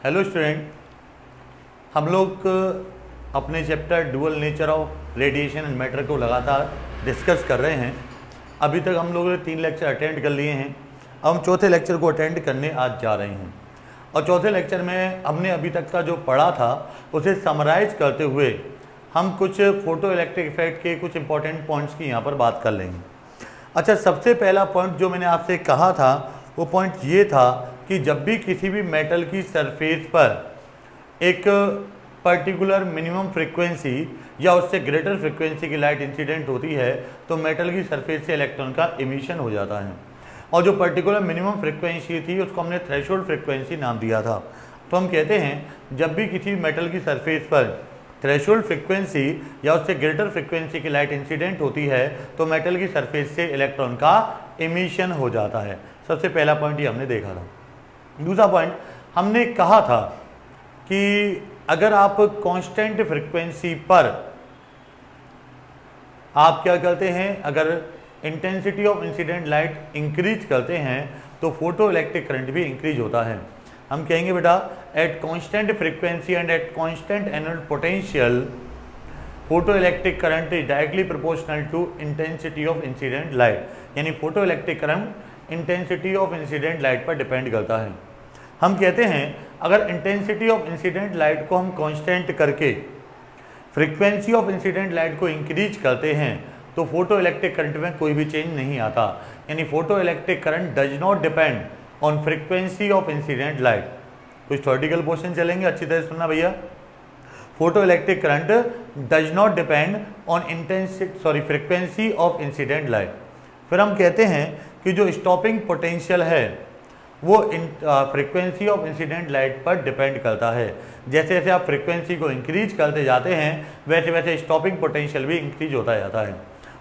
Hello student, हम लोग अपने chapter dual nature of radiation and matter को लगातार डिस्कस कर रहे हैं। अभी तक हम लोगों ने 3 लेक्चर अटेंड कर लिए हैं। अब हम चौथे लेक्चर को अटेंड करने आज जा रहे हैं और चौथे लेक्चर में हमने अभी तक का जो पढ़ा था उसे समराइज करते हुए हम कुछ फोटो इलेक्ट्रिक इफेक्ट के कुछ इंपॉर्टेंट पॉइंट्स की यहाँ पर बात कर लेंगे। अच्छा, सबसे पहला पॉइंट जो मैंने आपसे कहा था वो पॉइंट ये था कि जब भी किसी भी मेटल की सरफेस पर एक पर्टिकुलर मिनिमम फ्रीक्वेंसी या उससे ग्रेटर फ्रीक्वेंसी की लाइट इंसिडेंट होती है तो मेटल की सरफेस से इलेक्ट्रॉन का इमिशन हो जाता है। और जो पर्टिकुलर मिनिमम फ्रीक्वेंसी थी उसको हमने थ्रेशोल्ड फ्रीक्वेंसी नाम दिया था। तो हम कहते हैं जब भी किसी मेटल की सरफेस पर थ्रेशोल्ड फ्रीक्वेंसी या उससे ग्रेटर फ्रीक्वेंसी की लाइट इंसिडेंट होती है तो मेटल की सरफेस से इलेक्ट्रॉन का इमिशन हो जाता है। सबसे पहला पॉइंट ये हमने देखा था। दूसरा पॉइंट हमने कहा था कि अगर आप कांस्टेंट फ्रीक्वेंसी पर आप क्या करते हैं, अगर intensity of incident light increase करते हैं तो फोटो इलेक्ट्रिक करंट भी इंक्रीज होता है। हम कहेंगे बेटा at constant frequency and at constant anode potential photo electric current is directly proportional to intensity of incident light. यानी photo electric current intensity of incident light पर डिपेंड करता है। हम कहते हैं अगर इंटेंसिटी ऑफ इंसिडेंट लाइट को हम कांस्टेंट करके फ्रीक्वेंसी ऑफ इंसिडेंट लाइट को इंक्रीज करते हैं तो फोटो इलेक्ट्रिक करंट में कोई भी चेंज नहीं आता। यानी photo electric current does not depend on frequency of incident light. कुछ थ्योरेटिकल क्वेश्चन चलेंगे, अच्छी तरह सुनना भैया। Photo electric current does not depend on frequency of incident light. फिर हम कहते हैं कि जो स्टॉपिंग पोटेंशियल है वो फ्रीक्वेंसी ऑफ इंसिडेंट लाइट पर डिपेंड करता है। जैसे जैसे आप फ्रीक्वेंसी को इंक्रीज करते जाते हैं वैसे वैसे स्टॉपिंग पोटेंशियल भी इंक्रीज होता जाता है।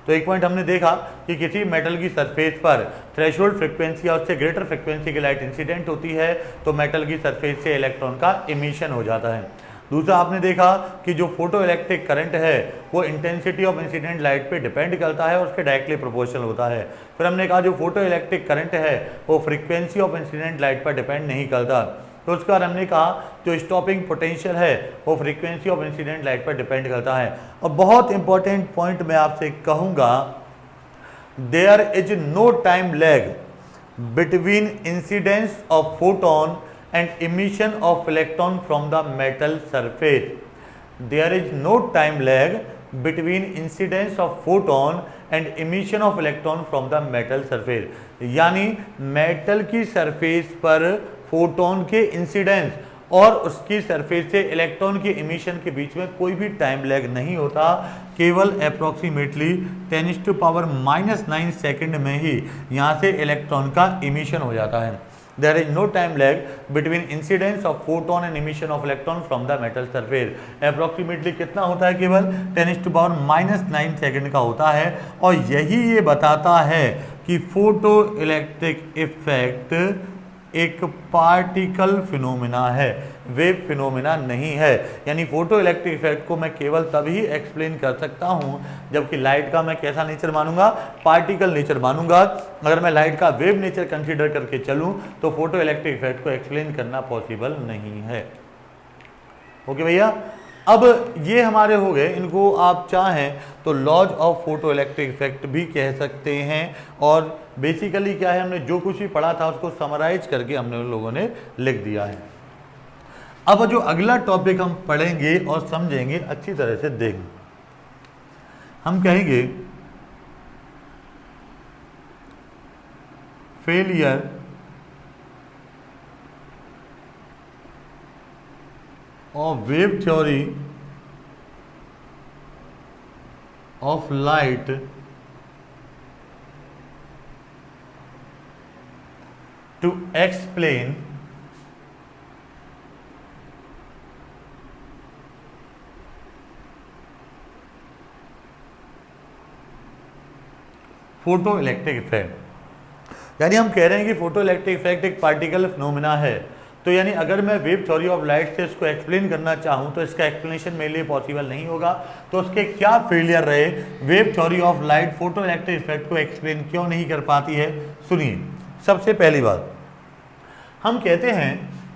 तो एक पॉइंट हमने देखा कि किसी मेटल की सरफेस पर थ्रेशोल्ड फ्रीक्वेंसी या उससे ग्रेटर फ्रीक्वेंसी की लाइट इंसिडेंट होती है तो मेटल की सरफेस से इलेक्ट्रॉन का इमिशन हो जाता है। दूसरा आपने देखा कि जो फोटो इलेक्ट्रिक करंट है वो इंटेंसिटी ऑफ इंसिडेंट लाइट पे डिपेंड करता है और उसके डायरेक्टली प्रोपोर्शनल होता है। फिर हमने कहा जो फोटो इलेक्ट्रिक करंट है वो फ्रीक्वेंसी ऑफ इंसिडेंट लाइट पर डिपेंड नहीं करता। तो उसके बाद हमने कहा जो स्टॉपिंग पोटेंशियल है वो फ्रीक्वेंसी ऑफ इंसिडेंट लाइट पर डिपेंड करता है। और बहुत इंपॉर्टेंट पॉइंट मैं आपसे कहूँगा, there is no time lag between incidence of photon and emission of electron from the metal surface. There is no time lag between incidence of photon and emission of electron from the metal surface. यानी metal की surface पर photon के incidence और उसकी surface से electron के emission के बीच में कोई भी टाइम लैग नहीं होता। केवल अप्रोक्सीमेटली 10⁻⁹ सेकेंड में ही यहाँ से इलेक्ट्रॉन का इमिशन हो जाता है। There is no time lag between incidence of photon and emission of electron from the metal surface. Approximately कितना होता है, केवल 10⁻⁹ सेकेंड का होता है। और यही ये बताता है कि फोटो इलेक्ट्रिक इफेक्ट एक पार्टिकल फिनोमिना है, वेव फिनोमिना नहीं है। यानी फोटो इलेक्ट्रिक इफेक्ट को मैं केवल तभी एक्सप्लेन कर सकता हूं जबकि लाइट का मैं कैसा नेचर मानूंगा, पार्टिकल नेचर मानूंगा। अगर मैं लाइट का वेव नेचर कंसीडर करके चलूं तो फोटो इलेक्ट्रिक इफेक्ट को एक्सप्लेन करना पॉसिबल नहीं है। ओके भैया, अब ये हमारे हो गए, इनको आप चाहें तो laws of photoelectric effect भी कह सकते हैं। और बेसिकली क्या है, हमने जो कुछ भी पढ़ा था उसको समराइज करके हमने उन लोगों ने लिख दिया है। अब जो अगला टॉपिक हम पढ़ेंगे और समझेंगे अच्छी तरह से देखें, हम कहेंगे failure of wave theory of light to explain photo electric effect. यानी हम कह रहे हैं कि फोटो इलेक्ट्रिक इफेक्ट एक पार्टिकल फिनोमिना है। तो यानी अगर मैं वेव थ्योरी ऑफ लाइट से इसको एक्सप्लेन करना चाहूँ तो इसका एक्सप्लेनेशन मेरे लिए पॉसिबल नहीं होगा। तो उसके क्या फेलियर रहे, wave theory of light photo electric effect को एक्सप्लेन क्यों नहीं कर पाती है, सुनिए। सबसे पहली बात हम कहते हैं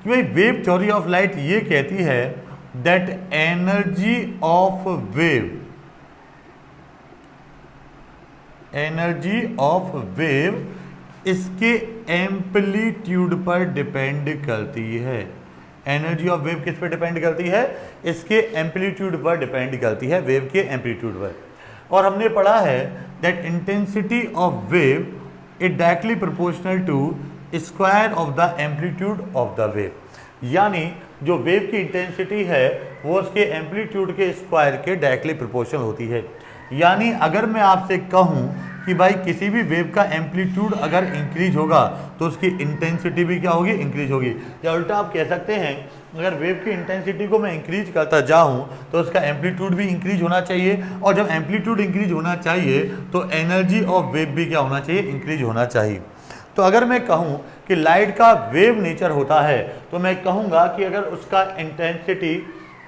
कि भाई वेव थ्योरी ऑफ लाइट ये कहती है दैट एनर्जी ऑफ वेव इसके एम्पलीट्यूड पर डिपेंड करती है। एनर्जी ऑफ वेव किस पे डिपेंड करती है? इसके एम्पलीट्यूड पर डिपेंड करती है, वेव के एम्पलीट्यूड पर। और हमने पढ़ा है that intensity of wave is directly proportional to square of the amplitude of the wave, यानी जो वेव की इंटेंसिटी है वो उसके एम्पलीट्यूड के स्क्वायर के डायरेक्टली प्रोपोर्शनल होती है। यानी अगर मैं आपसे कहूं कि भाई किसी भी वेव का एम्पलीट्यूड अगर इंक्रीज होगा तो उसकी इंटेंसिटी भी क्या होगी? इंक्रीज होगी। या उल्टा आप कह सकते हैं अगर वेव की इंटेंसिटी को मैं इंक्रीज करता जाऊं तो उसका एम्पलीट्यूड भी इंक्रीज होना चाहिए, और जब एम्पलीट्यूड इंक्रीज होना चाहिए तो एनर्जी ऑफ वेव भी क्या होना चाहिए? इंक्रीज होना चाहिए। तो अगर मैं कहूं कि लाइट का वेव नेचर होता है तो मैं कहूँगा कि अगर उसका इंटेंसिटी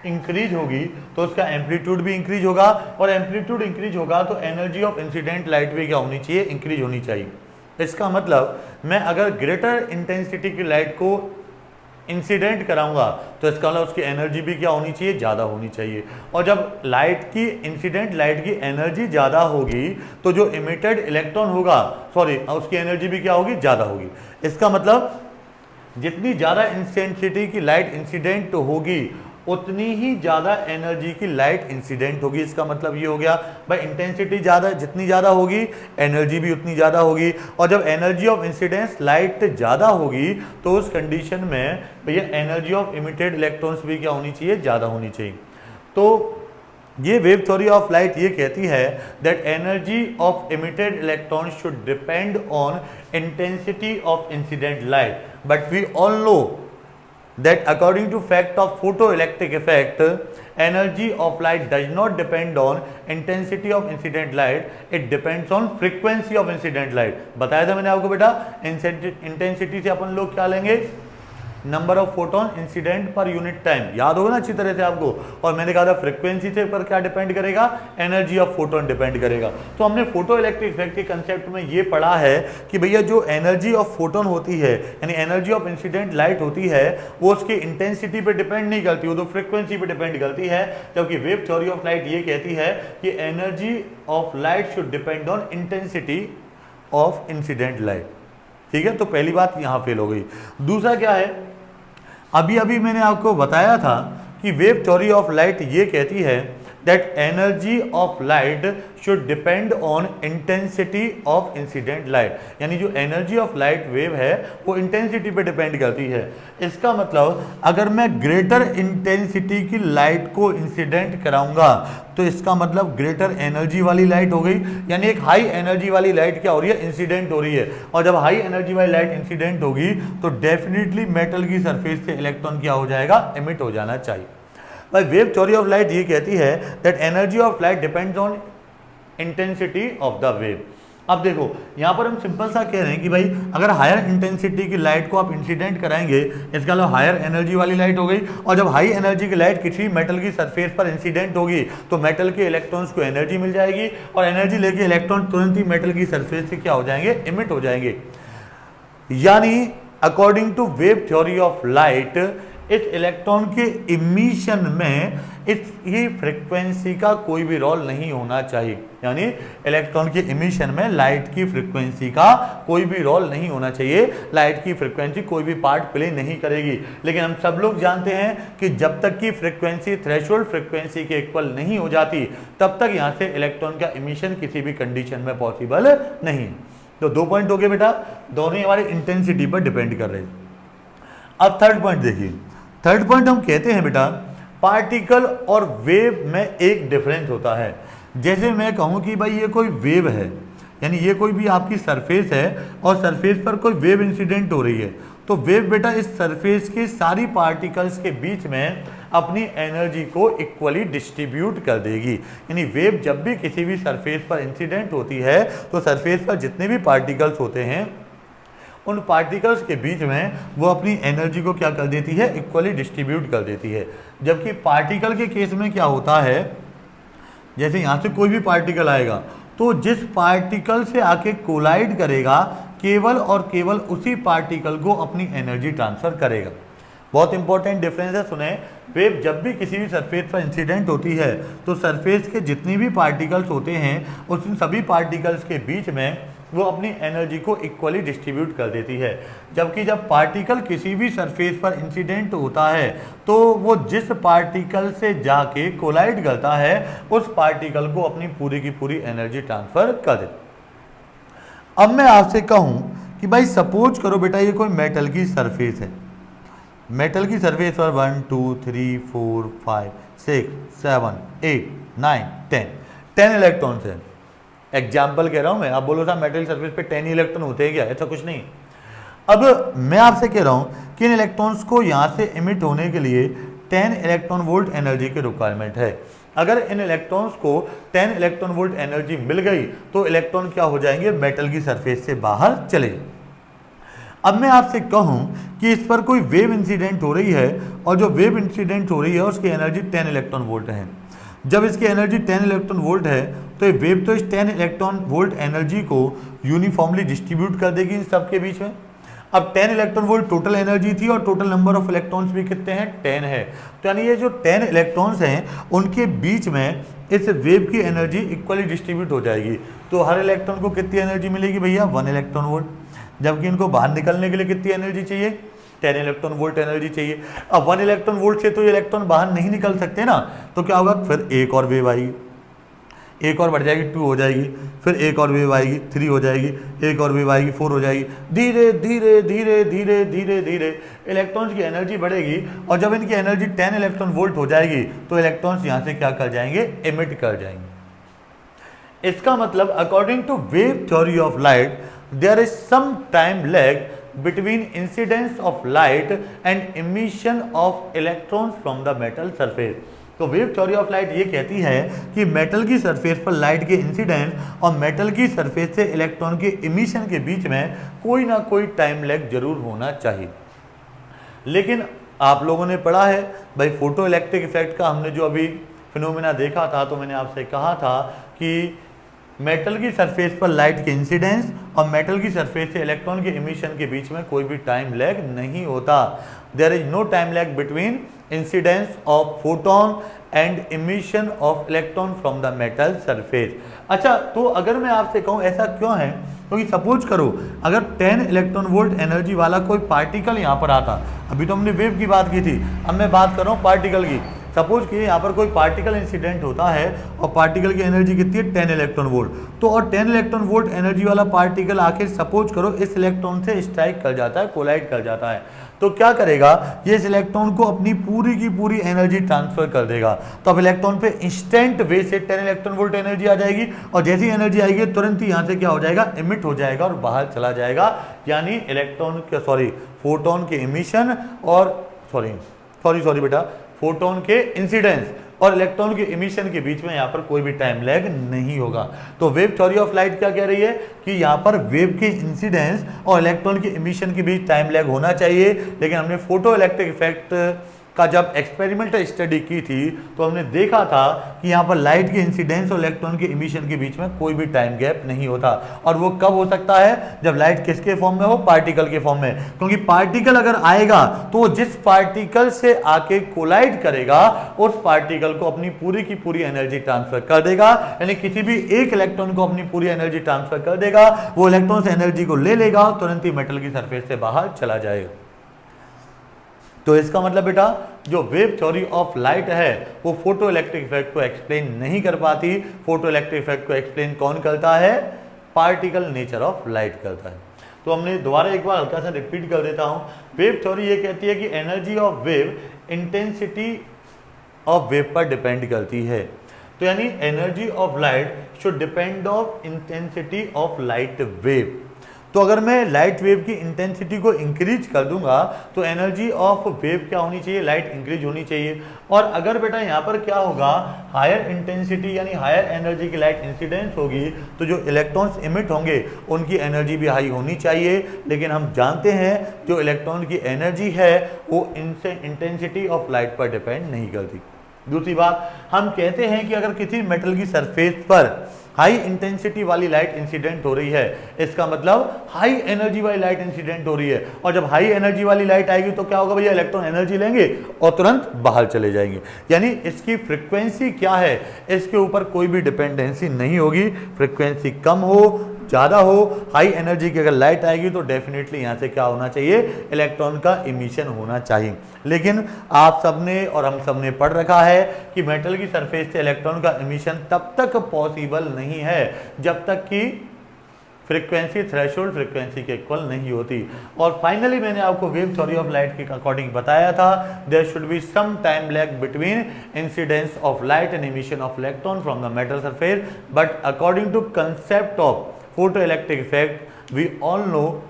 इंक्रीज होगी तो उसका एम्पलीट्यूड भी इंक्रीज होगा, और एम्पलीट्यूड इंक्रीज होगा तो एनर्जी ऑफ इंसिडेंट लाइट भी क्या होनी चाहिए? इंक्रीज होनी चाहिए। इसका मतलब मैं अगर ग्रेटर इंटेंसिटी की लाइट को इंसिडेंट कराऊंगा तो इसका मतलब उसकी एनर्जी भी क्या होनी चाहिए? ज़्यादा होनी चाहिए। और जब लाइट की इंसिडेंट लाइट की एनर्जी ज़्यादा होगी तो जो इमिटेड इलेक्ट्रॉन होगा उसकी एनर्जी भी क्या होगी? ज़्यादा होगी। इसका मतलब जितनी ज़्यादा इंटेंसिटी की लाइट इंसिडेंट होगी उतनी ही ज़्यादा एनर्जी की लाइट इंसिडेंट होगी। इसका मतलब ये हो गया भाई इंटेंसिटी जितनी ज़्यादा होगी एनर्जी भी उतनी ज़्यादा होगी, और जब एनर्जी ऑफ इंसिडेंस लाइट ज़्यादा होगी तो उस कंडीशन में भैया एनर्जी ऑफ इमिटेड इलेक्ट्रॉन्स भी क्या होनी चाहिए? ज़्यादा होनी चाहिए। तो ये वेव थ्योरी ऑफ लाइट ये कहती है that energy of emitted electron should depend on intensity of incident light, but we all know that according to fact of photoelectric effect, energy of light does not depend on intensity of incident light, it depends on frequency of incident light। बताया था मैंने आपको बेटा, intensity से अपन लोग क्या लेंगे? Number of photon incident per unit time, याद होगा ना अच्छी तरह से आपको। और मैंने कहा था फ्रीक्वेंसी से पर क्या डिपेंड करेगा? एनर्जी ऑफ फोटोन डिपेंड करेगा। तो हमने फोटो इलेक्ट्रिक इफेक्ट के कंसेप्ट में ये पढ़ा है कि भैया जो एनर्जी ऑफ फोटोन होती है यानी एनर्जी ऑफ इंसिडेंट लाइट होती है वो उसकी इंटेंसिटी पे डिपेंड नहीं करती, वो तो फ्रीक्वेंसी पे डिपेंड करती है। जबकि वेव थ्योरी ऑफ लाइट ये कहती है कि energy of light should depend on intensity of incident light. ठीक है, तो पहली बात यहाँ फेल हो गई। दूसरा क्या है, अभी मैंने आपको बताया था कि वेव थ्योरी ऑफ लाइट ये कहती है that energy of light should depend on intensity of incident light, यानी जो एनर्जी ऑफ लाइट वेव है वो इंटेंसिटी पे डिपेंड करती है। इसका मतलब अगर मैं ग्रेटर इंटेंसिटी की लाइट को इंसिडेंट कराऊंगा तो इसका मतलब ग्रेटर एनर्जी वाली लाइट हो गई, यानी एक हाई एनर्जी वाली लाइट क्या हो रही है? इंसिडेंट हो रही है। और जब हाई एनर्जी वाली लाइट इंसिडेंट होगी तो डेफिनेटली मेटल की सरफेस से इलेक्ट्रॉन क्या हो जाएगा? एमिट हो जाना चाहिए। भाई वेव थ्योरी ऑफ लाइट ये कहती है that energy of light depends on intensity of the wave. अब देखो यहाँ पर हम सिंपल सा कह रहे हैं कि भाई अगर हायर इंटेंसिटी की लाइट को आप इंसिडेंट कराएंगे इसका मतलब हायर एनर्जी वाली लाइट हो गई, और जब हाई एनर्जी की लाइट किसी मेटल की सरफेस पर इंसिडेंट होगी तो मेटल के इलेक्ट्रॉन्स को एनर्जी मिल जाएगी, और एनर्जी लेके इलेक्ट्रॉन तुरंत ही मेटल की सरफेस से क्या हो जाएंगे? इमिट हो जाएंगे। यानी according to wave theory of light इस इलेक्ट्रॉन के इमिशन में इसकी फ्रीक्वेंसी का कोई भी रोल नहीं होना चाहिए, यानी इलेक्ट्रॉन के इमिशन में लाइट की फ्रीक्वेंसी का कोई भी रोल नहीं होना चाहिए। लाइट की फ्रीक्वेंसी कोई भी पार्ट प्ले नहीं करेगी। लेकिन हम सब लोग जानते हैं कि जब तक की फ्रीक्वेंसी थ्रेशोल्ड फ्रीक्वेंसी के इक्वल नहीं हो जाती तब तक यहाँ से इलेक्ट्रॉन का इमिशन किसी भी कंडीशन में पॉसिबल नहीं। तो 2 पॉइंट हो गए बेटा, दोनों ही हमारे इंटेंसिटी पर डिपेंड कर रहे हैं। अब थर्ड पॉइंट देखिए, थर्ड पॉइंट हम कहते हैं बेटा पार्टिकल और वेव में एक डिफरेंस होता है। जैसे मैं कहूँ कि भाई ये कोई वेव है, यानी ये कोई भी आपकी सरफेस है और सरफेस पर कोई वेव इंसिडेंट हो रही है, तो वेव बेटा इस सरफेस के सारी पार्टिकल्स के बीच में अपनी एनर्जी को इक्वली डिस्ट्रीब्यूट कर देगी। यानी वेव जब भी किसी भी सरफेस पर इंसिडेंट होती है तो सरफेस पर जितने भी पार्टिकल्स होते हैं उन पार्टिकल्स के बीच में वो अपनी एनर्जी को क्या कर देती है? इक्वली डिस्ट्रीब्यूट कर देती है। जबकि पार्टिकल के केस में क्या होता है, जैसे यहाँ से कोई भी पार्टिकल आएगा तो जिस पार्टिकल से आके कोलाइड करेगा केवल और केवल उसी पार्टिकल को अपनी एनर्जी ट्रांसफर करेगा। बहुत इंपॉर्टेंट डिफरेंस है, सुने। वेव जब भी किसी भी सरफेस पर इंसिडेंट होती है तो सरफेस के जितने भी पार्टिकल्स होते हैं उन सभी पार्टिकल्स के बीच में वो अपनी एनर्जी को इक्वली डिस्ट्रीब्यूट कर देती है। जबकि जब पार्टिकल किसी भी सरफेस पर इंसिडेंट होता है तो वो जिस पार्टिकल से जाके कोलाइड करता है उस पार्टिकल को अपनी पूरी की पूरी एनर्जी ट्रांसफर कर देता। अब मैं आपसे कहूं कि भाई सपोज करो बेटा ये कोई मेटल की सरफेस है, मेटल की सरफेस पर 1 2 3 4 5 6 7 8 9 10 इलेक्ट्रॉन्स हैं। एग्जाम्पल कह रहा हूं मैं, आप बोलो था मेटल सरफेस पे 10 इलेक्ट्रॉन होते हैं क्या? ऐसा कुछ नहीं। अब मैं आपसे कह रहा हूं कि इन इलेक्ट्रॉन्स को यहां से इमिट होने के लिए 10 इलेक्ट्रॉन वोल्ट एनर्जी की रिक्वायरमेंट है। अगर इन इलेक्ट्रॉन्स को 10 इलेक्ट्रॉन वोल्ट एनर्जी मिल गई तो इलेक्ट्रॉन क्या हो जाएंगे? मेटल की सरफेस से बाहर चले। अब मैं आपसे कहूं कि इस पर कोई वेव इंसिडेंट हो रही है और जो वेव इंसिडेंट हो रही है उसकी एनर्जी 10 इलेक्ट्रॉन वोल्ट है। जब इसकी एनर्जी 10 इलेक्ट्रॉन वोल्ट है तो ये वेव तो इस 10 इलेक्ट्रॉन वोल्ट एनर्जी को यूनिफॉर्मली डिस्ट्रीब्यूट कर देगी इन सबके बीच में। अब 10 इलेक्ट्रॉन वोल्ट टोटल एनर्जी थी और टोटल नंबर ऑफ इलेक्ट्रॉन्स भी कितने हैं? 10 है। तो यानी ये जो 10 इलेक्ट्रॉन्स हैं उनके बीच में इस वेव की एनर्जी इक्वली डिस्ट्रीब्यूट हो जाएगी। तो हर इलेक्ट्रॉन को कितनी एनर्जी मिलेगी भैया? 1 इलेक्ट्रॉन वोल्ट। जबकि इनको बाहर निकलने के लिए कितनी एनर्जी चाहिए? 10 इलेक्ट्रॉन वोल्ट एनर्जी चाहिए। अब 1 इलेक्ट्रॉन वोल्ट से तो ये इलेक्ट्रॉन बाहर नहीं निकल सकते ना, तो क्या होगा? फिर एक और वेव आएगी, एक और बढ़ जाएगी, 2 हो जाएगी, फिर एक और वेव आएगी, 3 हो जाएगी, एक और वेव आएगी, 4 हो जाएगी। धीरे धीरे धीरे धीरे धीरे धीरे इलेक्ट्रॉन्स की एनर्जी बढ़ेगी और जब इनकी एनर्जी 10 इलेक्ट्रॉन वोल्ट हो जाएगी तो इलेक्ट्रॉन्स यहाँ से क्या कर जाएंगे? एमिट कर जाएंगे। इसका मतलब according to wave theory of light there is some time lag between incidence of light and emission of electrons from the metal surface। तो वेव थ्योरी ऑफ लाइट ये कहती है कि मेटल की सरफेस पर लाइट के इंसिडेंस और metal की सरफेस से इलेक्ट्रॉन के इमिशन के बीच में कोई ना कोई टाइम लैग जरूर होना चाहिए। लेकिन आप लोगों ने पढ़ा है भाई फोटो इलेक्ट्रिक इफेक्ट का, हमने जो अभी फिनोमेना देखा था तो मैंने आपसे कहा था कि मेटल की सरफेस पर लाइट के इंसिडेंस और मेटल की सरफेस से इलेक्ट्रॉन के इमिशन के बीच में कोई भी टाइम लैग नहीं होता। There is no time lag between incidence of photon and emission of electron from the metal surface. अच्छा, तो अगर मैं आपसे कहूँ ऐसा क्यों है, क्योंकि सपोज करो अगर 10 इलेक्ट्रॉन वोल्ट एनर्जी वाला कोई पार्टिकल यहाँ पर आता, अभी तो हमने वेव की बात की थी, अब मैं बात कर रहा हूँ पार्टिकल की। सपोज कि यहाँ पर कोई पार्टिकल इंसिडेंट होता है और पार्टिकल की एनर्जी कितनी है? 10 इलेक्ट्रॉन वोल्ट। तो और 10 इलेक्ट्रॉन वोल्ट एनर्जी वाला पार्टिकल आके सपोज करो इस इलेक्ट्रॉन से स्ट्राइक कर जाता है, कोलाइड कर जाता है, तो क्या करेगा? ये इस इलेक्ट्रॉन को अपनी पूरी की पूरी एनर्जी ट्रांसफर कर देगा। तो अब इलेक्ट्रॉन पे इंस्टेंट वे से 10 इलेक्ट्रॉन वोल्ट एनर्जी आ जाएगी और जैसी एनर्जी आएगी तुरंत ही यहाँ से क्या हो जाएगा? इमिट हो जाएगा और बाहर चला जाएगा। यानी इलेक्ट्रॉन के फोटोन के इमिशन और सॉरी बेटा फोटोन के इंसिडेंस और इलेक्ट्रॉन के इमिशन के बीच में यहाँ पर कोई भी टाइम लैग नहीं होगा। तो वेव थ्योरी ऑफ लाइट क्या कह रही है कि यहाँ पर वेव के इंसिडेंस और इलेक्ट्रॉन के इमिशन के बीच टाइम लैग होना चाहिए। लेकिन हमने फोटो इलेक्ट्रिक इफेक्ट का जब एक्सपेरिमेंटल स्टडी की थी तो हमने देखा था कि यहाँ पर लाइट के इंसिडेंस और इलेक्ट्रॉन के इमिशन के बीच में कोई भी टाइम गैप नहीं होता। और वो कब हो सकता है? जब लाइट किसके फॉर्म में हो? पार्टिकल के फॉर्म में। क्योंकि पार्टिकल अगर आएगा तो जिस पार्टिकल से आके कोलाइड करेगा उस पार्टिकल को अपनी पूरी की पूरी एनर्जी ट्रांसफर कर देगा। यानी किसी भी एक इलेक्ट्रॉन को अपनी पूरी एनर्जी ट्रांसफर कर देगा, वो इलेक्ट्रॉन से एनर्जी को ले लेगा और तुरंत ही मेटल की सरफेस से बाहर चला जाएगा। तो इसका मतलब बेटा जो वेव थ्योरी ऑफ लाइट है वो फोटो इलेक्ट्रिक इफेक्ट को एक्सप्लेन नहीं कर पाती। फोटो इलेक्ट्रिक इफेक्ट को एक्सप्लेन कौन करता है? पार्टिकल नेचर ऑफ लाइट करता है। तो हमने दोबारा एक बार हल्का सा रिपीट कर देता हूं। वेव थ्योरी ये कहती है कि energy of wave intensity of wave पर डिपेंड करती है। तो यानी energy of light should depend of intensity of light wave. तो अगर मैं लाइट वेव की इंटेंसिटी को इंक्रीज कर दूंगा तो एनर्जी ऑफ वेव क्या होनी चाहिए? लाइट इंक्रीज होनी चाहिए। और अगर बेटा यहाँ पर क्या होगा? हायर इंटेंसिटी यानी हायर एनर्जी की लाइट इंसिडेंस होगी तो जो इलेक्ट्रॉन्स इमिट होंगे उनकी एनर्जी भी हाई होनी चाहिए। लेकिन हम जानते हैं जो इलेक्ट्रॉन की एनर्जी है वो इनसे इंटेंसिटी ऑफ लाइट पर डिपेंड नहीं करती। दूसरी बात, हम कहते हैं कि अगर किसी मेटल की सरफेस पर हाई इंटेंसिटी वाली लाइट इंसिडेंट हो रही है, इसका मतलब हाई एनर्जी वाली लाइट इंसिडेंट हो रही है। और जब हाई एनर्जी वाली लाइट आएगी तो क्या होगा भैया, इलेक्ट्रॉन एनर्जी लेंगे और तुरंत बाहर चले जाएंगे। यानी इसकी फ्रीक्वेंसी क्या है, इसके ऊपर कोई भी डिपेंडेंसी नहीं होगी। फ्रीक्वेंसी कम हो ज़्यादा हो, हाई एनर्जी की अगर लाइट आएगी तो डेफिनेटली यहाँ से क्या होना चाहिए, इलेक्ट्रॉन का इमिशन होना चाहिए। लेकिन आप सबने और हम सबने पढ़ रखा है कि मेटल की सरफेस से इलेक्ट्रॉन का इमिशन तब तक पॉसिबल नहीं है जब तक कि फ्रीक्वेंसी थ्रेशोल्ड फ्रीक्वेंसी के इक्वल नहीं होती। और फाइनली मैंने आपको वेव थ्योरी ऑफ लाइट के अकॉर्डिंग बताया था, there should be some time lag between incidence of light and emission of electron from the metal surface, but according to concept of photoelectric effect, we all know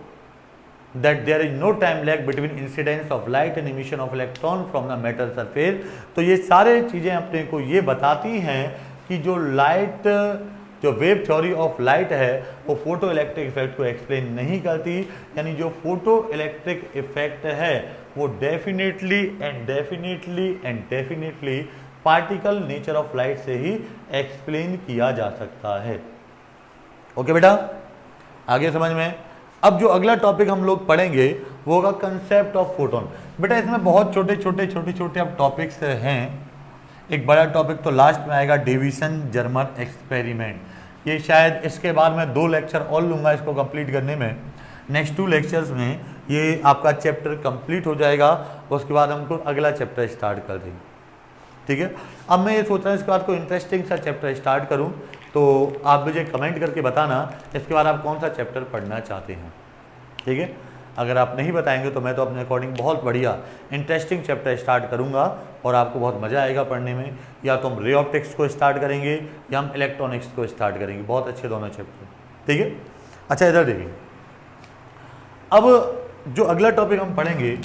that there is no time lag between incidence of light and emission of electron from the metal surface। तो ये सारे चीज़ें अपने को ये बताती हैं कि जो लाइट, जो वेव थ्योरी ऑफ लाइट है वो फोटो इलेक्ट्रिक इफेक्ट को एक्सप्लेन नहीं करती। यानी जो फोटो इलेक्ट्रिक इफेक्ट है वो definitely and definitely particle nature of light से ही एक्सप्लेन किया जा सकता है। ओके बेटा, आगे समझ में। अब जो अगला टॉपिक हम लोग पढ़ेंगे वो होगा कंसेप्ट ऑफ फोटोन। बेटा इसमें बहुत छोटे छोटे अब टॉपिक्स हैं। एक बड़ा टॉपिक तो लास्ट में आएगा, डेविसन जर्मर एक्सपेरिमेंट। ये शायद इसके बाद मैं 2 लेक्चर और लूँगा इसको कंप्लीट करने में। नेक्स्ट 2 लेक्चर्स में ये आपका चैप्टर कंप्लीट हो जाएगा, उसके बाद हमको अगला चैप्टर स्टार्ट कर देंगे। ठीक है, अब मैं ये सोच रहा हूँ इसके बाद कोई इंटरेस्टिंग सा चैप्टर स्टार्ट करूँ, तो आप मुझे कमेंट करके बताना इसके बाद आप कौन सा चैप्टर पढ़ना चाहते हैं। ठीक है, अगर आप नहीं बताएंगे तो मैं तो अपने अकॉर्डिंग बहुत बढ़िया इंटरेस्टिंग चैप्टर स्टार्ट करूंगा और आपको बहुत मज़ा आएगा पढ़ने में। या तो हम रे ऑप्टिक्स को स्टार्ट करेंगे या हम इलेक्ट्रॉनिक्स को स्टार्ट करेंगे, बहुत अच्छे दोनों चैप्टर। ठीक है, अच्छा इधर देखिए, अब जो अगला टॉपिक हम पढ़ेंगे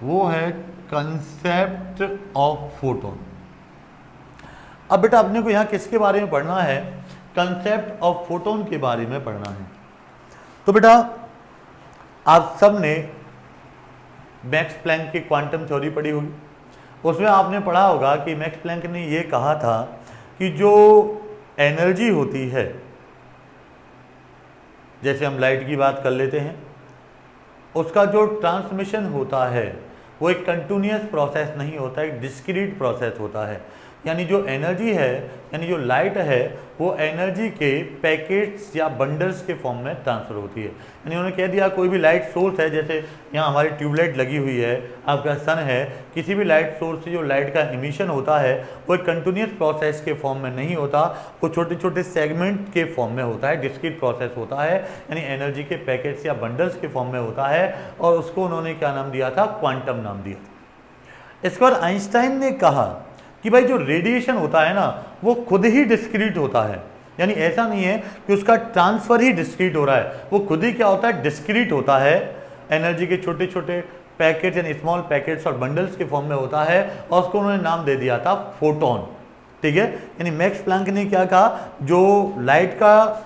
वो है कंसेप्ट ऑफ फोटोन। अब बेटा अपने को यहाँ किसके बारे में पढ़ना है, कंसेप्ट ऑफ फोटोन के बारे में पढ़ना है। तो बेटा आप सब ने मैक्स प्लैंक की क्वांटम थ्योरी पढ़ी होगी, उसमें आपने पढ़ा होगा कि मैक्स प्लैंक ने ये कहा था कि जो एनर्जी होती है, जैसे हम लाइट की बात कर लेते हैं, उसका जो ट्रांसमिशन होता है वो एक कंटिन्यूअस प्रोसेस नहीं होता, एक डिस्क्रीट प्रोसेस होता है। यानी जो एनर्जी है, यानी जो लाइट है, वो एनर्जी के पैकेट्स या बंडल्स के फॉर्म में ट्रांसफ़र होती है। यानी उन्होंने कह दिया कोई भी लाइट सोर्स है, जैसे यहाँ हमारी ट्यूबलाइट लगी हुई है, आपका सन है, किसी भी लाइट सोर्स से जो लाइट का इमिशन होता है वो एक कंटिन्यूअस प्रोसेस के फॉर्म में नहीं होता, वो छोटे छोटे सेगमेंट के फॉर्म में होता है, डिस्क्रीट प्रोसेस होता है, यानी एनर्जी के पैकेट्स या बंडल्स के फॉर्म में होता है। और उसको उन्होंने क्या नाम दिया था, क्वांटम नाम दिया था। इसके बाद आइंस्टाइन ने कहा कि भाई जो रेडिएशन होता है ना वो खुद ही डिस्क्रीट होता है, यानी ऐसा नहीं है कि उसका ट्रांसफ़र ही डिस्क्रीट हो रहा है, वो खुद ही क्या होता है, डिस्क्रीट होता है, एनर्जी के छोटे छोटे पैकेट्स यानी स्मॉल पैकेट्स और बंडल्स के फॉर्म में होता है, और उसको उन्होंने नाम दे दिया था फोटोन। ठीक है, यानी मैक्स प्लैंक ने क्या कहा, जो लाइट का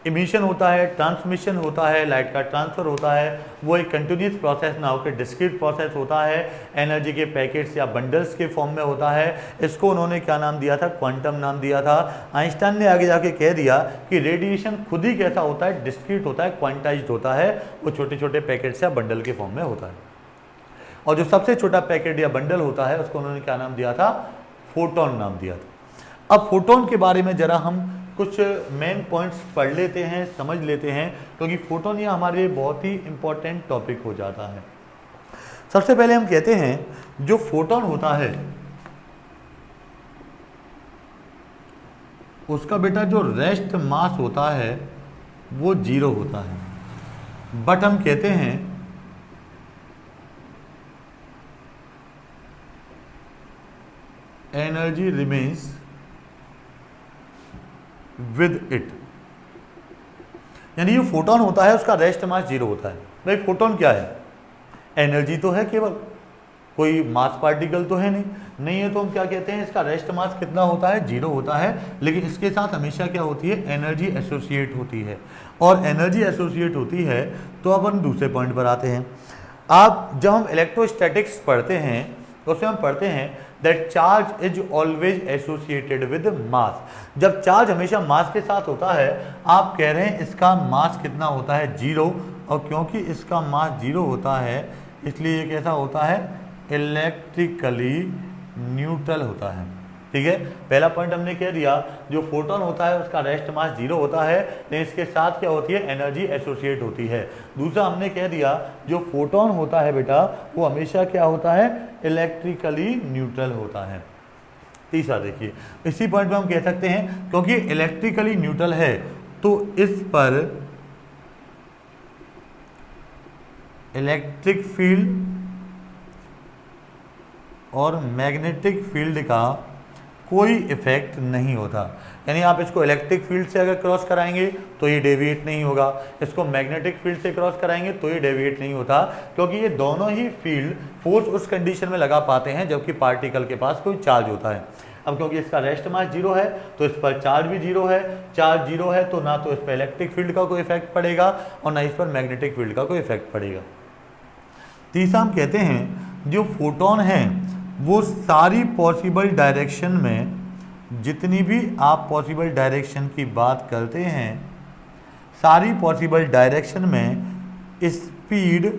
इमिशन होता है, ट्रांसमिशन होता है, लाइट का ट्रांसफ़र होता है, वो एक कंटिन्यूस प्रोसेस ना होकर डिस्क्रीट प्रोसेस होता है, एनर्जी के पैकेट्स या बंडल्स के फॉर्म में होता है। इसको उन्होंने क्या नाम दिया था, क्वांटम नाम दिया था। आइंस्टाइन ने आगे जाके कह दिया कि रेडिएशन खुद ही कैसा होता है, डिस्क्रीट होता है, क्वांटाइज्ड होता है, वो छोटे छोटे पैकेट्स या बंडल के फॉर्म में होता है। और जो सबसे छोटा पैकेट या बंडल होता है उसको उन्होंने क्या नाम दिया था, फोटोन नाम दिया था। अब फोटोन के बारे में ज़रा हम कुछ मेन पॉइंट्स पढ़ लेते हैं, समझ लेते हैं, क्योंकि फोटोन ये हमारे लिए बहुत ही इम्पोर्टेंट टॉपिक हो जाता है। सबसे पहले हम कहते हैं जो फोटोन होता है उसका बेटा जो रेस्ट मास होता है वो 0 होता है, बट हम कहते हैं एनर्जी रिमेन्स विद इट। यानी जो फोटोन होता है उसका रेस्ट मास 0 होता है। भाई फोटोन क्या है, एनर्जी तो है केवल, कोई मास पार्टिकल तो है नहीं है, तो हम क्या कहते हैं इसका रेस्ट मास कितना होता है, 0 होता है। लेकिन इसके साथ हमेशा क्या होती है, एनर्जी एसोसिएट होती है, और एनर्जी एसोसिएट होती है तो अपन दूसरे पॉइंट पर आते हैं। आप जब हम इलेक्ट्रोस्टैटिक्स पढ़ते हैं तो उसमें हम पढ़ते हैं that charge is always associated with mass. जब चार्ज हमेशा मास के साथ होता है, आप कह रहे हैं इसका मास कितना होता है 0, और क्योंकि इसका मास 0 होता है इसलिए ये कैसा होता है इलेक्ट्रिकली न्यूट्रल होता है। ठीक है, पहला पॉइंट हमने कह दिया, जो फोटोन होता है उसका रेस्ट मास 0 होता है, लेकिन इसके साथ क्या होती है एनर्जी एसोसिएट होती है। दूसरा हमने कह दिया जो फोटोन होता है बेटा वो हमेशा क्या होता है इलेक्ट्रिकली न्यूट्रल होता है। तीसरा देखिए, इसी पॉइंट में हम कह सकते हैं क्योंकि इलेक्ट्रिकली न्यूट्रल है तो इस पर इलेक्ट्रिक फील्ड और मैग्नेटिक फील्ड का कोई इफेक्ट नहीं होता। यानी आप इसको इलेक्ट्रिक फील्ड से अगर क्रॉस कराएंगे तो ये डेविएट नहीं होगा, इसको मैग्नेटिक फील्ड से क्रॉस कराएंगे तो ये डेविएट नहीं होता, क्योंकि ये दोनों ही फील्ड फोर्स उस कंडीशन में लगा पाते हैं जबकि पार्टिकल के पास कोई चार्ज होता है। अब क्योंकि इसका रेस्ट मास 0 है तो इस पर चार्ज भी 0 है, चार्ज 0 है तो ना तो इस पर इलेक्ट्रिक फील्ड का कोई इफेक्ट पड़ेगा और ना इस पर मैग्नेटिक फील्ड का कोई इफेक्ट पड़ेगा। तीसरा हम कहते हैं जो फोटोन है वो सारी पॉसिबल डायरेक्शन में, जितनी भी आप पॉसिबल डायरेक्शन की बात करते हैं, सारी पॉसिबल डायरेक्शन में स्पीड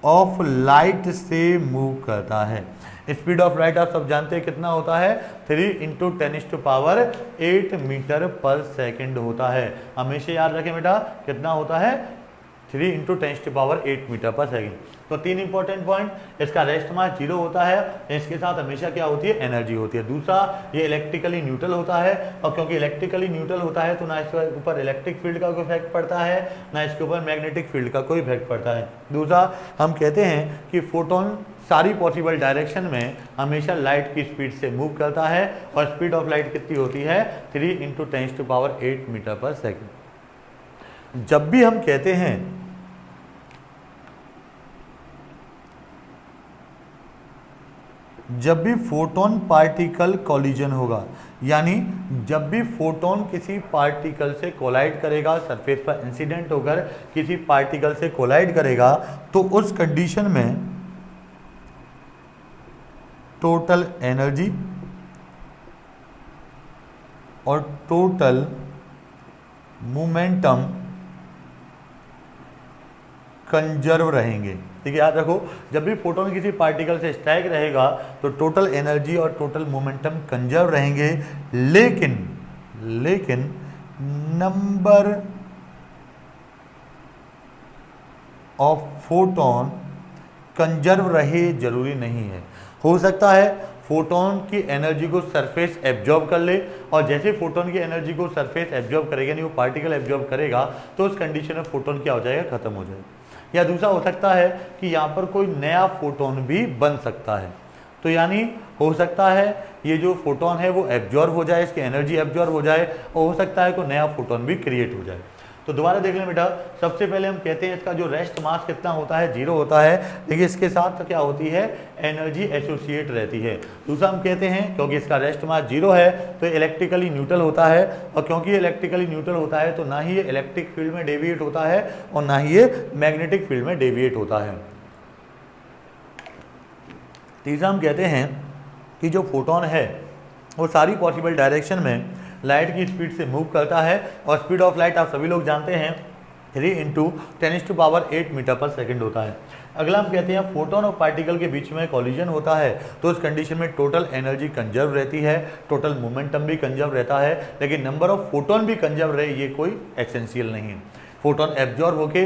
ऑफ लाइट से मूव करता है। स्पीड ऑफ लाइट आप सब जानते हैं कितना होता है 3 × 10⁸ मीटर पर सेकेंड होता है। हमेशा याद रखें बेटा कितना होता है 3 × 10⁸ मीटर पर सेकेंड। तो 3 इंपॉर्टेंट पॉइंट, इसका रेस्ट मास 0 होता है, इसके साथ हमेशा क्या होती है एनर्जी होती है। दूसरा ये इलेक्ट्रिकली न्यूट्रल होता है, और क्योंकि इलेक्ट्रिकली न्यूट्रल होता है तो ना इसके ऊपर इलेक्ट्रिक फील्ड का कोई इफेक्ट पड़ता है ना इसके ऊपर मैग्नेटिक फील्ड का कोई इफेक्ट पड़ता है। दूसरा हम कहते हैं कि फोटोन सारी पॉसिबल डायरेक्शन में हमेशा लाइट की स्पीड से मूव करता है, और स्पीड ऑफ लाइट कितनी होती है 3 × 10⁸ मीटर पर सेकेंड। जब भी हम कहते हैं जब भी फोटोन पार्टिकल कॉलिजन होगा, यानी जब भी फोटोन किसी पार्टिकल से कोलाइड करेगा, सरफेस पर इंसिडेंट होकर किसी पार्टिकल से कोलाइड करेगा, तो उस कंडीशन में टोटल एनर्जी और टोटल मोमेंटम कंजर्व रहेंगे। ठीक है, याद रखो जब भी फोटोन किसी पार्टिकल से स्ट्राइक रहेगा तो टोटल एनर्जी और टोटल मोमेंटम कंजर्व रहेंगे, लेकिन नंबर ऑफ फोटोन कंजर्व रहे जरूरी नहीं है। हो सकता है फोटोन की एनर्जी को सरफेस एब्जॉर्ब कर ले, और जैसे फोटोन की एनर्जी को सरफेस एब्जॉर्ब करेगा यानी वो पार्टिकल एब्जॉर्ब करेगा तो उस कंडीशन में फोटोन क्या हो जाएगा खत्म हो जाएगा। या दूसरा हो सकता है कि यहाँ पर कोई नया फोटोन भी बन सकता है, तो यानी हो सकता है ये जो फोटोन है वो एब्जॉर्ब हो जाए, इसकी एनर्जी एब्जॉर्ब हो जाए, और हो सकता है कोई नया फोटोन भी क्रिएट हो जाए। तो दोबारा देख लें बेटा, सबसे पहले हम कहते हैं इसका जो रेस्ट मास कितना होता है 0 होता है, लेकिन इसके साथ तो क्या होती है एनर्जी एसोसिएट रहती है। दूसरा हम कहते हैं क्योंकि इसका रेस्ट मास 0 है तो इलेक्ट्रिकली न्यूट्रल होता है, और क्योंकि ये इलेक्ट्रिकली न्यूट्रल होता है तो ना ही ये इलेक्ट्रिक फील्ड में डेविएट होता है और ना ही ये मैग्नेटिक फील्ड में डेविएट होता है। तीसरा हम कहते हैं कि जो फोटोन है वो सारी पॉसिबल डायरेक्शन में लाइट की स्पीड से मूव करता है, और स्पीड ऑफ लाइट आप सभी लोग जानते हैं 3 × 10⁸ मीटर पर सेकेंड होता है। अगला हम कहते हैं फोटोन और पार्टिकल के बीच में कॉलिजन होता है तो उस कंडीशन में टोटल एनर्जी कंजर्व रहती है, टोटल मोमेंटम भी कंजर्व रहता है, लेकिन नंबर ऑफ फोटोन भी कंजर्व रहे ये कोई एसेंशियल नहीं है। फोटोन एब्जॉर्ब होके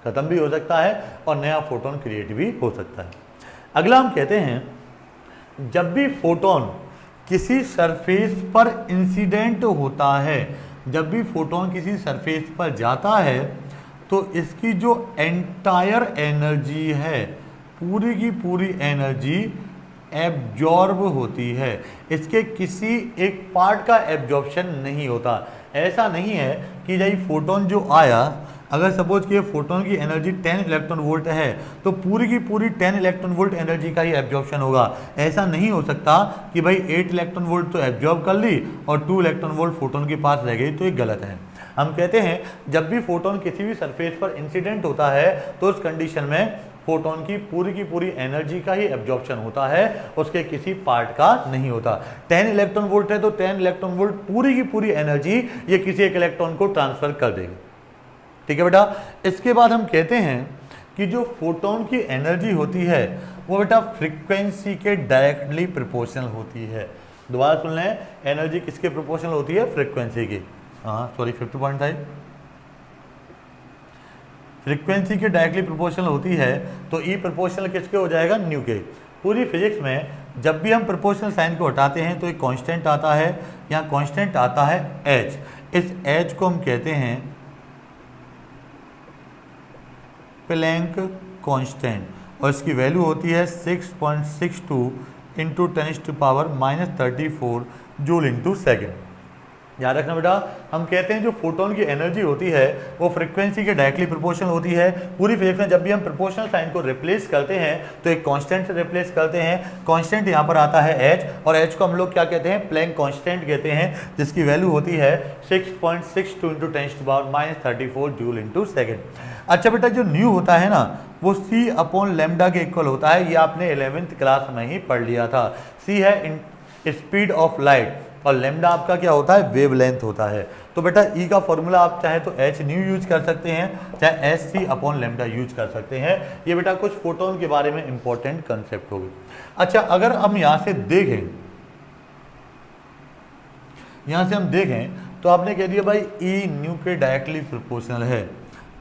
खत्म भी हो सकता है और नया फोटोन क्रिएट भी हो सकता है। अगला हम कहते हैं जब भी फोटोन किसी सरफेस पर इंसिडेंट होता है, जब भी फोटोन किसी सरफेस पर जाता है तो इसकी जो एंटायर एनर्जी है पूरी की पूरी एनर्जी एब्जॉर्ब होती है, इसके किसी एक पार्ट का एब्जॉर्प्शन नहीं होता। ऐसा नहीं है कि जब फोटोन जो आया, अगर सपोज कि फोटोन की एनर्जी 10 इलेक्ट्रॉन वोल्ट है तो पूरी की पूरी 10 इलेक्ट्रॉन वोल्ट एनर्जी का ही एब्जॉर्प्शन होगा। ऐसा नहीं हो सकता कि भाई 8 इलेक्ट्रॉन वोल्ट तो एब्जॉर्ब कर ली और 2 इलेक्ट्रॉन वोल्ट फोटोन के पास रह गई, तो ये गलत है। हम कहते हैं जब भी फोटोन किसी भी सरफेस पर इंसिडेंट होता है तो उस कंडीशन में फोटोन की पूरी एनर्जी का ही एब्जॉर्प्शन होता है, उसके किसी पार्ट का नहीं होता। 10 इलेक्ट्रॉन वोल्ट है तो 10 इलेक्ट्रॉन वोल्ट पूरी की पूरी एनर्जी ये किसी एक इलेक्ट्रॉन को ट्रांसफर कर देगी। ठीक है बेटा, इसके बाद हम कहते हैं कि जो फोटोन की एनर्जी होती है वो बेटा फ्रीक्वेंसी के डायरेक्टली प्रोपोर्शनल होती है। दोबारा सुन लें, एनर्जी किसके प्रोपोर्शनल होती है? फ्रीक्वेंसी की। हाँ सॉरी 50.5 फ्रीक्वेंसी के डायरेक्टली प्रोपोर्शनल होती है, तो ई प्रोपोर्शनल किसके हो जाएगा? न्यू के। पूरी फिजिक्स में जब भी हम प्रोपोर्शनल साइन को हटाते हैं तो एक कांस्टेंट आता है, यहाँ कांस्टेंट आता है एच। इस एच को हम कहते हैं प्लैंक कांस्टेंट और इसकी वैल्यू होती है 6.62 इंटू 10⁻⁻34 जूल इंटू सेकेंड। याद रखना बेटा, हम कहते हैं जो फोटोन की एनर्जी होती है वो फ्रीक्वेंसी के डायरेक्टली प्रोपोर्शनल होती है। पूरी फिजिक्स में जब भी हम प्रोपोर्शनल साइन को रिप्लेस करते हैं तो एक कांस्टेंट से रिप्लेस करते हैं। कांस्टेंट यहाँ पर आता है एच, और एच को हम लोग क्या कहते हैं? प्लैंक कांस्टेंट कहते हैं, जिसकी वैल्यू होती है 6.62 इंटू 10⁻⁻34 जूल इंटू सेकेंड। अच्छा बेटा, जो न्यू होता है ना वो c अपॉन लेमडा के इक्वल होता है, ये आपने 11th क्लास में ही पढ़ लिया था। c है स्पीड ऑफ लाइट और लेमडा आपका क्या होता है? वेवलेंथ होता है। तो बेटा ई का फॉर्मूला आप चाहे तो एच न्यू यूज कर सकते हैं, चाहे S C upon lambda use कर सकते हैं। ये बेटा कुछ फोटोन के बारे में इंपॉर्टेंट कंसेप्ट होगी। अच्छा, अगर हम यहाँ से देखें तो आपने कह दिया भाई ई न्यू के डायरेक्टली प्रोपोर्शनल है।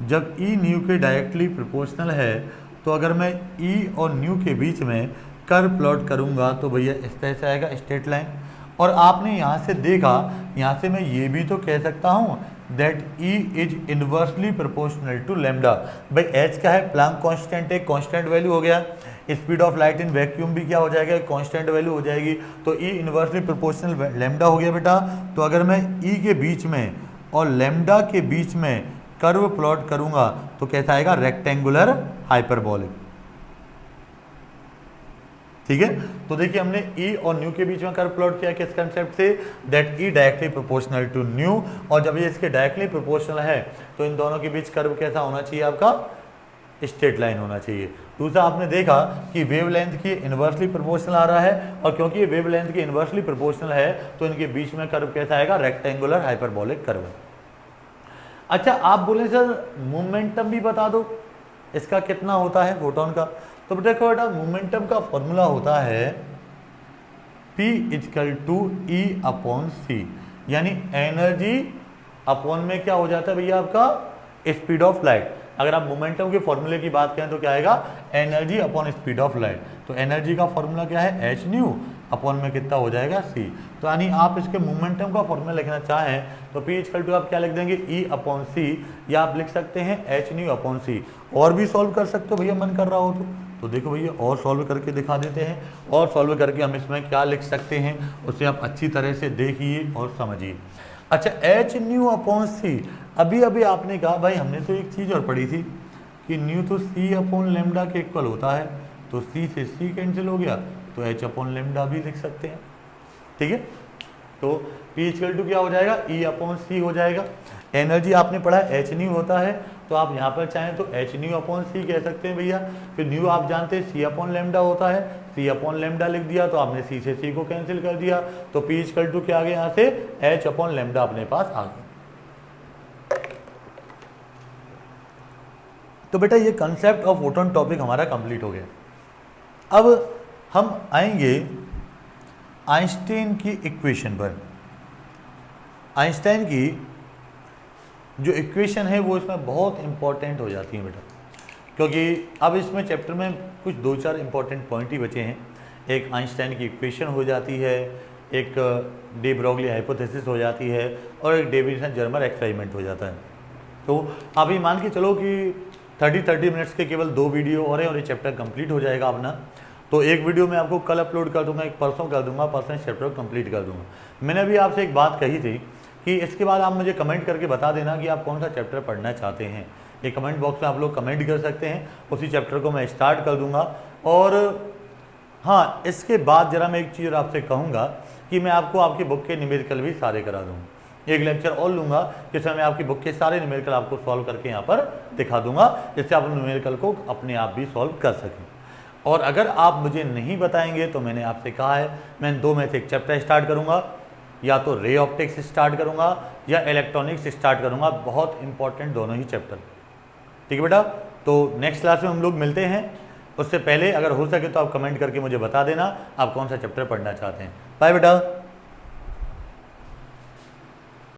जब ई न्यू के डायरेक्टली प्रोपोर्शनल है तो अगर मैं ई और न्यू के बीच में कर्व प्लॉट करूंगा तो भैया इस तरह से आएगा स्ट्रेट लाइन। और आपने यहाँ से देखा, यहाँ से मैं ये भी तो कह सकता हूँ that E is inversely proportional to lambda. भाई एच क्या है? प्लैंक कांस्टेंट, एक कांस्टेंट वैल्यू हो गया। Speed of light in vacuum भी क्या हो जाएगा? कांस्टेंट वैल्यू हो जाएगी। तो ई इनवर्सली प्रोपोर्शनल लेमडा हो गया बेटा। तो अगर मैं ई के बीच में और लेमडा के बीच में कर्व प्लॉट करूंगा तो कैसा आएगा? Rectangular hyperbolic. ठीक है, तो देखिए हमने ई और न्यू के बीच में कर्व प्लॉट किया किस कंसेप्ट से? That E directly proportional to nu. और जब ये इसके डायरेक्टली प्रोपोर्शनल है तो इन दोनों के बीच कर्व कैसा होना चाहिए? आपका स्ट्रेट लाइन होना चाहिए। दूसरा आपने देखा कि वेवलेंथ की इनवर्सली प्रोपोर्शनल आ रहा है, और क्योंकि ये वेवलेंथ की इनवर्सली प्रोपोर्शनल है तो इनके बीच में कर्व कैसा आएगा? Rectangular hyperbolic curve. अच्छा, आप बोले सर मोमेंटम भी बता दो, इसका कितना होता है फोटोन का? तो देखो बेटा, मोमेंटम का फॉर्मूला होता है P equal to E upon C, यानी एनर्जी अपॉन में क्या हो जाता है भैया? आपका स्पीड ऑफ लाइट। अगर आप मोमेंटम के फॉर्मूले की बात करें तो क्या आएगा? Energy upon speed of light. तो एनर्जी का फॉर्मूला क्या है? एच न्यू अपॉन में कितना हो जाएगा? सी। तो यानी आप इसके मोमेंटम का फॉर्मूला लिखना चाहें तो P इक्वल टू आप क्या लिख देंगे? ई अपॉन सी, या आप लिख सकते हैं एच न्यू अपॉन सी। और भी सॉल्व कर सकते हो भैया, मन कर रहा हो तो देखो भैया और सॉल्व करके दिखा देते हैं। और सॉल्व करके हम इसमें क्या लिख सकते हैं उसे आप अच्छी तरह से देखिए और समझिए। अच्छा, एच न्यू अपॉन सी, अभी अभी आपने कहा भाई हमने तो एक चीज़ और पढ़ी थी कि न्यू तो सी अपॉन लेमडा के इक्वल होता है, तो सी से सी कैंसिल हो गया तो एच अपॉन लेमडा भी लिख सकते हैं। ठीक है, तो P इक्वल टू क्या हो जाएगा? ई अपॉन सी हो जाएगा। एनर्जी आपने पढ़ा एच न्यू होता है, तो आप यहाँ पर चाहें तो एच न्यू अपॉन सी कह सकते हैं भैया। फिर न्यू आप जानते हैं सी अपॉन लेमडा होता है, सी अपॉन लेमडा लिख दिया तो आपने सी से सी को कैंसिल कर दिया, तो P इक्वल टू क्या आ गया? यहाँ से एच अपॉन लेमडा अपने पास आ गया। तो बेटा ये कंसेप्ट ऑफ फोटोन टॉपिक हमारा कंप्लीट हो गया। अब हम आएंगे आइंस्टाइन की इक्वेशन पर। आइंस्टाइन की जो इक्वेशन है वो इसमें बहुत इंपॉर्टेंट हो जाती है बेटा, क्योंकि अब इसमें चैप्टर में कुछ 2-4 इंपॉर्टेंट पॉइंट ही बचे हैं। एक आइंस्टाइन की इक्वेशन हो जाती है, एक डी ब्रोगली हाइपोथेसिस हो जाती है, और एक डेविसन जर्मर एक्सपेरिमेंट हो जाता है। तो अभी मान के चलो कि 30 मिनट्स के केवल 2 वीडियो और हैं और ये चैप्टर कंप्लीट हो जाएगा अपना। तो एक वीडियो मैं आपको कल अपलोड कर दूंगा, एक परसों कर दूंगा, परसों इस चैप्टर को कंप्लीट कर दूंगा। मैंने अभी आपसे एक बात कही थी कि इसके बाद आप मुझे कमेंट करके बता देना कि आप कौन सा चैप्टर पढ़ना चाहते हैं। ये कमेंट बॉक्स में आप लोग कमेंट कर सकते हैं, उसी चैप्टर को मैं स्टार्ट कर दूंगा। और हाँ, इसके बाद ज़रा मैं एक चीज़ आपसे कहूँगा कि मैं आपको आपकी बुक के न्यूमेरिकल भी सारे करा दूँ। एक लेक्चर और लूँगा जिसमें मैं आपकी बुक के सारे न्यूमेरिकल आपको सॉल्व करके यहाँ पर दिखा दूंगा, जिससे आप न्यूमेरिकल को अपने आप भी सॉल्व कर सकें। और अगर आप मुझे नहीं बताएंगे तो मैंने आपसे कहा है मैं दो में से एक चैप्टर स्टार्ट करूँगा, या तो रे ऑप्टिक्स स्टार्ट करूँगा या इलेक्ट्रॉनिक्स स्टार्ट करूँगा। बहुत इंपॉर्टेंट दोनों ही चैप्टर। ठीक है बेटा, तो नेक्स्ट क्लास में हम लोग मिलते हैं। उससे पहले अगर हो सके तो आप कमेंट करके मुझे बता देना आप कौन सा चैप्टर पढ़ना चाहते हैं। बाय बेटा।